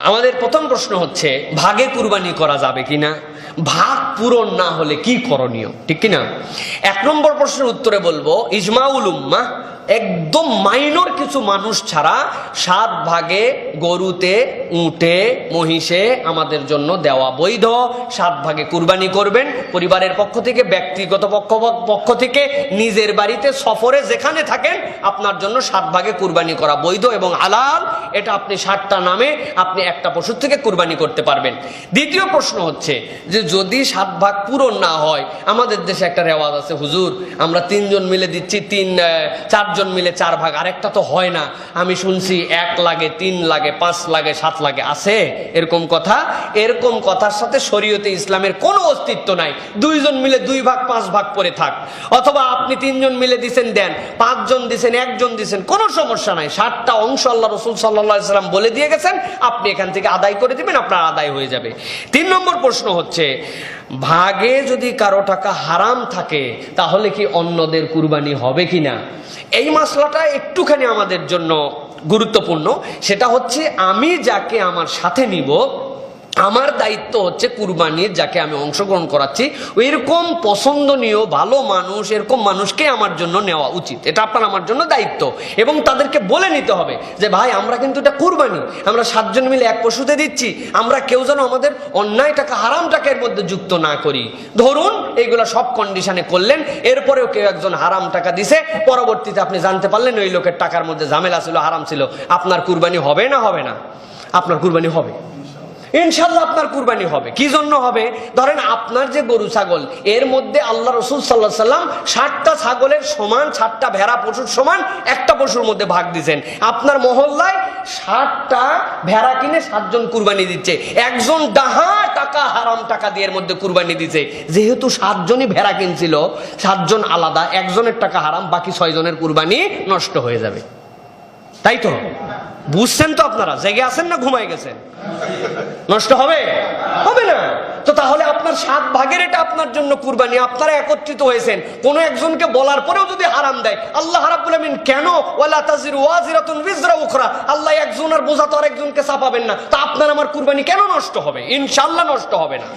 আমাদের প্রথম প্রশ্ন হচ্ছে ভাগে কুরবানি করা যাবে কিনা, ভাগ পূরণ না হলে কি করণীয়, ঠিক কিনা? এক নম্বর প্রশ্নের উত্তরে বলবো ইজমাউল উম্মাহ, একদম মাইনর কিছু মানুষ ছাড়া 7 ভাগে গরুতে, উটে, মহিষে আমাদের জন্য দেওয়া বৈধ। 7 ভাগে কুরবানি করবেন পরিবারের পক্ষ থেকে, ব্যক্তিগত পক্ষ থেকে, নিজের বাড়িতে, সফরে যেখানে থাকেন আপনার জন্য 7 ভাগে কুরবানি করা বৈধ এবং হালাল। এটা আপনি 7টা নামে আপনি একটা পশুর থেকে কুরবানি করতে পারবেন। দ্বিতীয় প্রশ্ন হচ্ছে যে যদি 7 ভাগ পূরণ না হয়, আমাদের দেশে একটা রেওয়াজ আছে, হুজুর আমরা 3 জন মিলে দিচ্ছি, 4 জন মিলে 4 ভাগ, আরেকটা তো হয় না। আমি শুনছি 1 লাগে, 3 লাগে, 5 লাগে, 7 লাগে। আছে এরকম কথা? এরকম কথার সাথে শরীয়তে ইসলামের কোনো অস্তিত্ব নাই। 2 জন মিলে 2 ভাগ 5 ভাগ করে থাক, অথবা আপনি 3 জন মিলে দিছেন দেন, 5 জন দিছেন, 1 জন দিছেন, কোনো সমস্যা নাই। 7টা অংশ আল্লাহ রাসূল সাল্লাল্লাহু আলাইহি সাল্লাম বলে দিয়ে গেছেন, আপনি এখান থেকে আদায় করে দিবেন, আপনার আদায় হয়ে যাবে। 3 নম্বর প্রশ্ন হচ্ছে ভাগে যদি কারো টাকা হারাম থাকে তাহলে কি অন্যদের কুরবানি হবে কিনা? এই মাসলাটা একটুখানি আমাদের জন্য গুরুত্বপূর্ণ। সেটা হচ্ছে আমি যাকে আমার সাথে নিব, আমার দায়িত্ব হচ্ছে কুরবানির যাকে আমি অংশগ্রহণ করাচ্ছি এরকম পছন্দনীয় ভালো মানুষ, এরকম মানুষকে আমার জন্য নেওয়া উচিত। এটা আপনার আমার জন্য দায়িত্ব, এবং তাদেরকে বলে নিতে হবে যে ভাই আমরা কিন্তু এটা কুরবানি, আমরা 7 জন মিলে এক পশুতে দিচ্ছি, আমরা কেউ যেন আমাদের অন্যায় টাকা, হারাম টাকা এর মধ্যে যুক্ত না করি। ধরুন এইগুলা সব কন্ডিশনে করলেন, এরপরেও কেউ একজন হারাম টাকা দিছে, পরবর্তীতে আপনি জানতে পারলেন ওই লোকের টাকার মধ্যে ঝামেলা ছিল, হারাম ছিল, আপনার কুরবানি হবে না হবে না? আপনার কুরবানি হবে ইনশাআল্লাহ। আপনার কুরবানি হবে। কি জন্য হবে? ধরেন আপনার যে গরু ছাগল, এর মধ্যে আল্লাহ রাসূল সাল্লাল্লাহু আলাইহি সাল্লাম 7টা ছাগলের সমান, 7টা ভেড়া পশুর সমান একটা পশুর মধ্যে ভাগ দিয়েছেন। আপনার মহল্লায় 7টা ভেড়া কিনে 7 জন কুরবানি দিচ্ছে, একজন ডাহা টাকা হারাম টাকা দিয়ে এর মধ্যে কুরবানি দিচ্ছে। যেহেতু 7 জনই ভেড়া কিনছিল, 7 জন আলাদা, একজনের টাকা হারাম, বাকি 6 জনের কুরবানি নষ্ট হয়ে যাবে। তাই তো? বুঝছেন তো? আপনারা জেগে আছেন না ঘুমায় গেছেন? নষ্ট হবে? হবে না। তো তাহলে আপনার 7 ভাগের এটা আপনার জন্য কুরবানি, আপনারা একত্রিত হয়েছেন। কোন একজনকে বলার পরেও যদি হারাম দেয়, আল্লাহ রাব্বুল আমিন কেন ওয়ালা তাজিরু ওয়াজিরাতুন উযরা উখরা, আল্লাহ একজনের বোঝা তো আরেকজনকে চাপাবেন না, তা আপনার আমার কুরবানি কেন নষ্ট হবে? ইনশাআল্লাহ নষ্ট হবে না,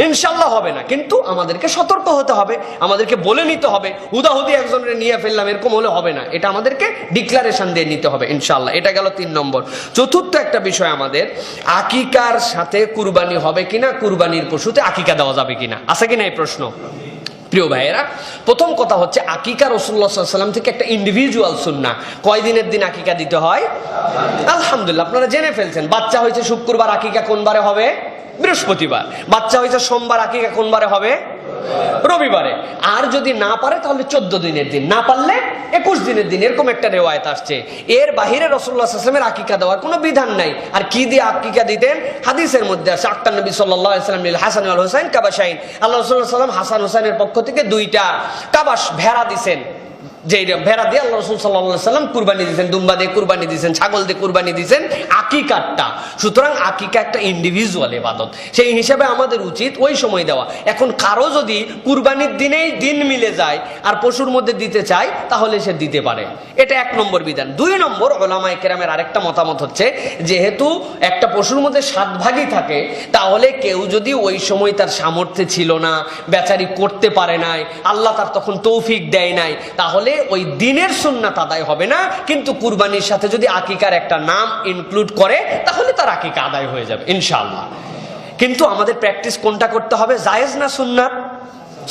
ইনশাআল্লাহ হবে না। কিন্তু আমাদেরকে সতর্ক হতে হবে, আমাদেরকে বলে নিতে হবে। হুদাহুদি একজনের নিয়ে ফেললাম এরকম হলে হবে না, এটা আমাদেরকে ডিক্লারেশন দিয়ে নিতে হবে ইনশাআল্লাহ। এটা গেল 3 নম্বর। চতুর্থ একটা বিষয় আমাদের, আকিকার সাথে কুরবানি হবে কিনা, কুরবানির পশুতে আকিকা দেওয়া যাবে কিনা, আছে কিনা এই প্রশ্ন? প্রিয় ভাইয়েরা, প্রথম কথা হচ্ছে আকিকা রাসূলুল্লাহ সাল্লাল্লাহু আলাইহি ওয়াসাল্লাম থেকে একটা ইন্ডিভিজুয়াল সুন্নাহ। কয় দিনের দিন আকিকা দিতে হয়? আলহামদুলিল্লাহ আপনারা জেনে ফেলছেন। বাচ্চা হয়েছে শুক্রবার, আকিকা কোন বারে হবে? বৃহস্পতিবার। বাচ্চা হয়েছে সোমবার, আকিকা কোন বারে হবে? রবিবারে। আর যদি না পারে তাহলে 14 দিনের দিন, না পারলে 21 দিনের দিন, এরকম একটা রিওয়ায়াত আসছে। এর বাহিরে রাসূলুল্লাহ সাল্লাল্লাহু আলাইহি ওয়াসাল্লামের আকিকা দেওয়ার কোনো বিধান নাই। আর কি দিয়ে আকিকা দিতেন? হাদিসের মধ্যে আছে, আক্কান নবী সাল্লাল্লাহু আলাইহি ওয়াসাল্লাম লিল হাসান ওয়াল হুসাইন কাবাশাইন, আল্লাহ রাসূল সাল্লাল্লাহু আলাইহি ওয়াসাল্লাম হাসান হুসাইনের পক্ষ থেকে 2টা কাবাশ ভেড়া দিবেন। যে ভেড়া দিয়ে আল্লাহ রাসূল সাল্লাল্লাহু আলাইহি ওয়াসাল্লাম কুরবানি দিয়েছেন, দুম্বা দিয়ে কুরবানি দিয়েছেন, ছাগল দিয়ে কুরবানি দিয়েছেন, আকিকাটা। সুতরাং আকিকা একটা ইন্ডিভিজুয়াল ইবাদত, সেই হিসাবে আমাদের উচিত ওই সময় দেওয়া। এখন কারো যদি কুরবানির দিনেই দিন মিলে যায় আর পশুর মধ্যে দিতে চায় তাহলে সে দিতে পারে। এটা 1 নম্বর বিধান। 2 নম্বর, উলামায়ে কেরামের আরেকটা মতামত হচ্ছে যেহেতু একটা পশুর মধ্যে 7 ভাগই থাকে, তাহলে কেউ যদি ওই সময় তার সামর্থ্য ছিল না, বেচারি করতে পারে নাই, আল্লাহ তার তখন তৌফিক দেয় নাই, তাহলে ওই দিনের সুন্নাত আদায় হবে না। কিন্তু কুরবানির সাথে যদি আকিকার একটা নাম ইনক্লুড করে তাহলে তার আকিকা আদায় হয়ে যাবে ইনশাআল্লাহ। কিন্তু আমাদের প্র্যাকটিস কোনটা করতে হবে? জায়েজ না সুন্নাত?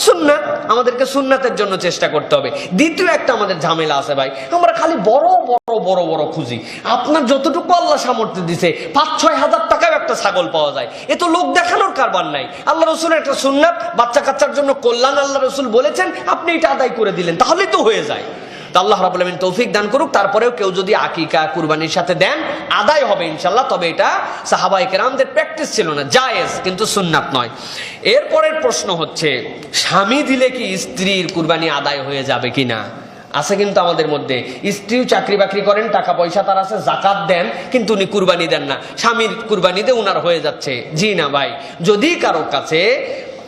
সুন্নাত। আমাদেরকে সুন্নাতের জন্য চেষ্টা করতে হবে। দ্বিতীয় একটা আমাদের ঝামেলা আছে ভাই, আমরা খালি বড় বড় বড় বড় খুঁজি। আপনার যতটুকু আল্লাহ সামর্থ্য দিছে, 5-6 হাজার টাকাও একটা ছাগল পাওয়া যায়, এ তো লোক দেখানোর কারবার নাই। আল্লাহ রসুলের একটা সুন্নাত, বাচ্চা কাচ্চার জন্য কল্যাণ আল্লাহ রসুল বলেছেন, আপনি এটা আদায় করে দিলেন, তাহলেই তো হয়ে যায়। আল্লাহ রাব্বুল আমিন তৌফিক দান করুক। তারপরেও কেউ যদি আকিকা কুরবানির সাথে দেন আদায় হবে ইনশাআল্লাহ। তবে এটা সাহাবায়ে কেরামদের প্র্যাকটিস ছিল না, জায়েজ কিন্তু সুন্নাত নয়। এরপরের প্রশ্ন হচ্ছে স্বামী দিলে কি স্ত্রীর কুরবানি আদায় হয়ে যাবে কিনা? আছে কিন্তু আমাদের মধ্যে স্ত্রীও চাকরি বাকরি করেন, টাকা পয়সা তার আছে, যাকাত দেন, কিন্তু উনি কুরবানি দেন না, স্বামীর কুরবানি দিয়ে উনার হয়ে যাচ্ছে। জি না ভাই, যদি কারো কাছে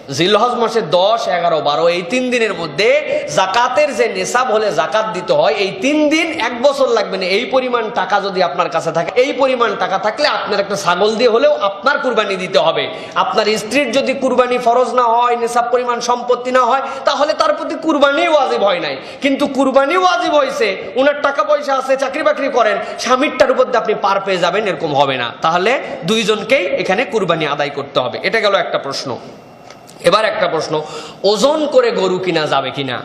জিলহজ মাসের 10, 11, 12 এই 3 দিনের মধ্যে জাকাতের যে নেশাব হলে জাকাত দিতে হয়, এই 3 দিন 1 বছর লাগবে না। এই পরিমাণ টাকা যদি আপনার কাছে থাকে, এই পরিমাণ টাকা থাকলে আপনার একটা ছাগল দিয়ে হলেও আপনার কুরবানি দিতে হবে। আপনার স্ত্রীর যদি কুরবানি ফরজ না হয়, নেশাব পরিমাণ সম্পত্তি না হয়, তাহলে তার প্রতি কুরবানি ওয়াজিব হয় নাই। কিন্তু কুরবানি ওয়াজিব হয়েছে, উনার টাকা পয়সা আছে, চাকরি বাকরি করেন, স্বামীরটার উপর আপনি পার পেয়ে যাবেন, এরকম হবে না। তাহলে দুইজনকেই এখানে কুরবানি আদায় করতে হবে। এটা গেল একটা প্রশ্ন। এবার একটা প্রশ্ন, ওজন করে গরু কিনা যাবে কিনা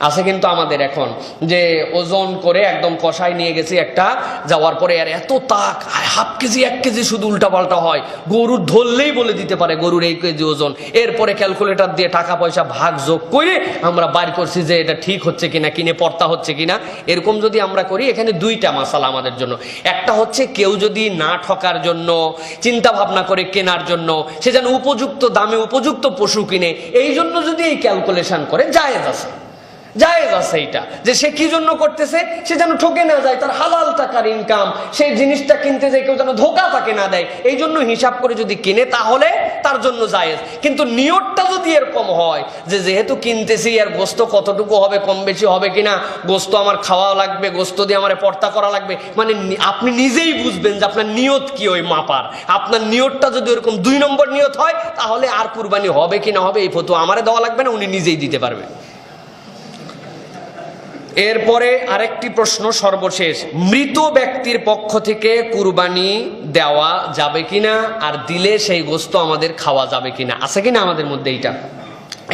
আছে কিন্তু আমাদের এখন, যে ওজন করে একদম কষাই নিয়ে গেছি একটা, যাওয়ার পরে আর এত তাক, হাফ কেজি 1 কেজি শুধু উল্টা পাল্টা হয়, গরুর ধরলেই বলে দিতে পারে গরুর এই কেজি ওজন। এরপরে ক্যালকুলেটর দিয়ে টাকা পয়সা ভাগ যোগ করে আমরা বাইর করছি যে এটা ঠিক হচ্ছে কিনা, কিনে পর্তা হচ্ছে কিনা। এরকম যদি আমরা করি, এখানে 2টা মাসালা আমাদের জন্য। একটা হচ্ছে কেউ যদি না ঠকার জন্য চিন্তা ভাবনা করে কেনার জন্য, সে যেন উপযুক্ত দামে উপযুক্ত পশু কিনে, এই জন্য যদি এই ক্যালকুলেশন করে, জায়েজ আছে, জায়েজ আছে এটা, যে সে কি জন্য করতেছে, সে যেন ঠকে না যায়, তার হালাল টাকার ইনকাম, সেই জিনিসটা কিনতে যায় কেউ যেন ধোকা তাকে না দেয়, এই জন্য হিসাব করে যদি কিনে তাহলে তার জন্য জায়েজ। কিন্তু নিয়তটা যদি এরকম হয় যে যেহেতু কিনতেছি, আর গোস্ত কতটুকু হবে, কম বেশি হবে কিনা, গোস্ত আমার খাওয়া লাগবে, গোস্ত দিয়ে আমার পর্তা করা লাগবে, মানে আপনি নিজেই বুঝবেন যে আপনার নিয়ত কি ওই মাপার। আপনার নিয়তটা যদি ওরকম 2 নম্বর নিয়ত হয়, তাহলে আর কুরবানি হবে কি না হবে এই ফতোয়া আমারে দেওয়া লাগবে না, উনি নিজেই দিতে পারবে। এরপরে আরেকটি প্রশ্ন, সর্বশেষ, মৃত ব্যক্তির পক্ষ থেকে কুরবানি দেওয়া যাবে কিনা, আর দিলে সেই গোস্ত আমাদের খাওয়া যাবে কিনা, আছে কিনা আমাদের মধ্যে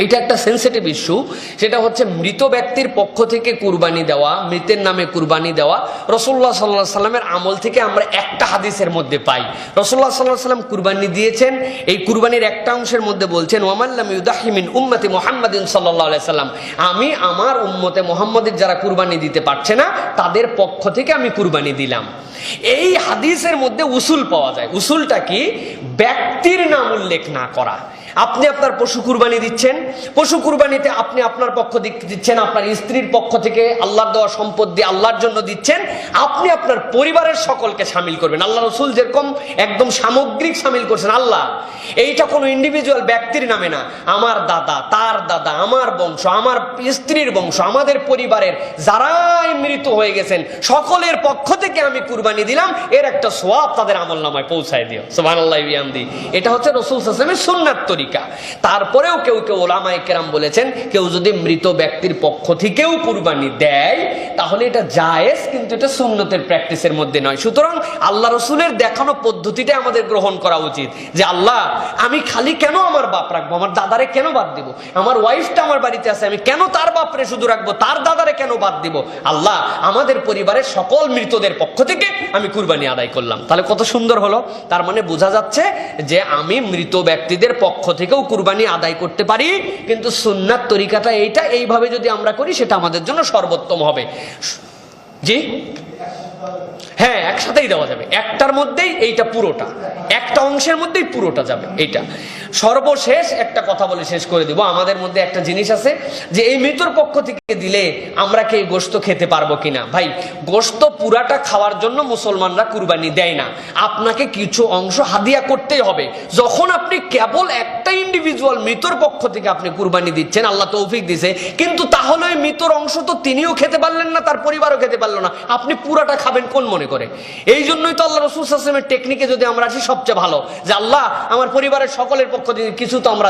এইটা একটা সেন্সিটিভ ইস্যু। সেটা হচ্ছে মৃত ব্যক্তির পক্ষ থেকে কুরবানি দেওয়া, মৃতের নামে কুরবানি দেওয়া রাসূলুল্লাহ সাল্লাল্লাহু আলাইহি সাল্লামের আমল থেকে আমরা একটা হাদিসের মধ্যে পাই। রাসূলুল্লাহ সাল্লাল্লাহু আলাইহি সাল্লাম কুরবানি দিয়েছেন, এই কুরবানির একটা অংশের মধ্যে বলছেন, ওয়ামান লাম ইউদাহি মিন উম্মতি মুহাম্মাদিন সাল্লাল্লাহু আলাইহি সাল্লাম, আমি আমার উম্মতে মুহাম্মাদের যারা কুরবানি দিতে পারছে না, তাদের পক্ষ থেকে আমি কুরবানি দিলাম। এই হাদিসের মধ্যে উসুল পাওয়া যায়। উসুলটা কি? ব্যক্তির নাম উল্লেখ না করা। আপনি আপনার পশু কুরবানি দিচ্ছেন, পশু কুরবানিতে আপনি আপনার পক্ষ দিচ্ছেন, আপনার স্ত্রীর পক্ষ থেকে আল্লাহর দেওয়া সম্পদ দিয়ে আল্লাহর জন্য দিচ্ছেন, আপনি আপনার পরিবারের সকলকে শামিল করবেন। আল্লাহ রাসূল যেরকম একদম সামগ্রিক শামিল করছেন, আল্লাহ এইটা কোনো ইন্ডিভিজুয়াল ব্যক্তির নামে না, আমার দাদা, তার দাদা, আমার বংশ, আমার স্ত্রীর বংশ, আমাদের পরিবারের যারাই মৃত হয়ে গেছেন সকলের পক্ষ থেকে আমি কুরবানি দিলাম, এর একটা সওয়াব তাদের আমলনামায় পৌঁছায় দিও। সুবহানাল্লাহি ওয়া বিহামদিহি। এটা হচ্ছে রাসূল সাল্লাল্লাহু আলাইহি ওয়াসাল্লামের সুন্নাত তরিকা। তারপরেও কেউ কেউ উলামায়ে কেরাম বলেছেন, কেউ যদি মৃত ব্যক্তির পক্ষ থেকেও কুরবানি দেয় তাহলে এটা জায়েজ, কিন্তু এটা সুন্নতের প্র্যাকটিসের মধ্যে নয়। সুতরাং আল্লাহ রাসূলের দেখানো পদ্ধতিটা আমাদের গ্রহণ করা উচিত, যে আল্লাহ আমি খালি কেন আমার বাপ রাখবো, আমার দাদারে কেন বাদ দিব, আমার ওয়াইফটা আমার বাড়িতে আছে, আমি কেন তার বাপরে শুধু রাখবো, তার দাদারে কেন বাদ দিব, আল্লাহ আমাদের পরিবারের সকল মৃতদের পক্ষ থেকে আমি কুরবানি আদায় করলাম। তাহলে কত সুন্দর হলো। তার মানে বোঝা যাচ্ছে যে আমি মৃত ব্যক্তিদের পক্ষ থেকেও কুরবানি আদায় করতে পারি, কিন্তু সুন্নাত তরিকাটা এইটা, এইভাবে যদি আমরা করি সেটা আমাদের জন্য সর্বোত্তম হবে। জি হ্যাঁ, একসাথেই দেওয়া যাবে, একটার মধ্যেই এইটা পুরোটা, একটা অংশের মধ্যেই পুরোটা যাবে। এইটা সর্বশেষ একটা কথা বলে শেষ করে দিব। আমাদের মধ্যে একটা জিনিস আছে যে এই মৃতর পক্ষ থেকে দিলে আমরা কি এই গোশত খেতে পারবো কিনা। ভাই, গোশত পুরাটা খাওয়ার জন্য মুসলমানরা কুরবানি দেয় না, আপনাকে কিছু অংশ হাদিয়া করতেই হবে। যখন আপনি কেবল একটা ইন্ডিভিজুয়াল মৃতর পক্ষ থেকে আপনি কুরবানি দিচ্ছেন, আল্লাহ তৌফিক দিছে, কিন্তু তাহলে ওই মৃতর অংশ তো তিনিও খেতে পারলেন না, তার পরিবারও খেতে পারলো না, আপনি পুরাটা খাবেন কোন মনে করে। এই জন্যই তো আল্লাহ রাসূল সাল্লাল্লাহু আলাইহি ওয়াসাল্লামের টেকনিকে যদি আমরা আসি সবচেয়ে ভালো, যে আল্লাহ আমার পরিবারের সকলের পক্ষ থেকে কিছু তো আমরা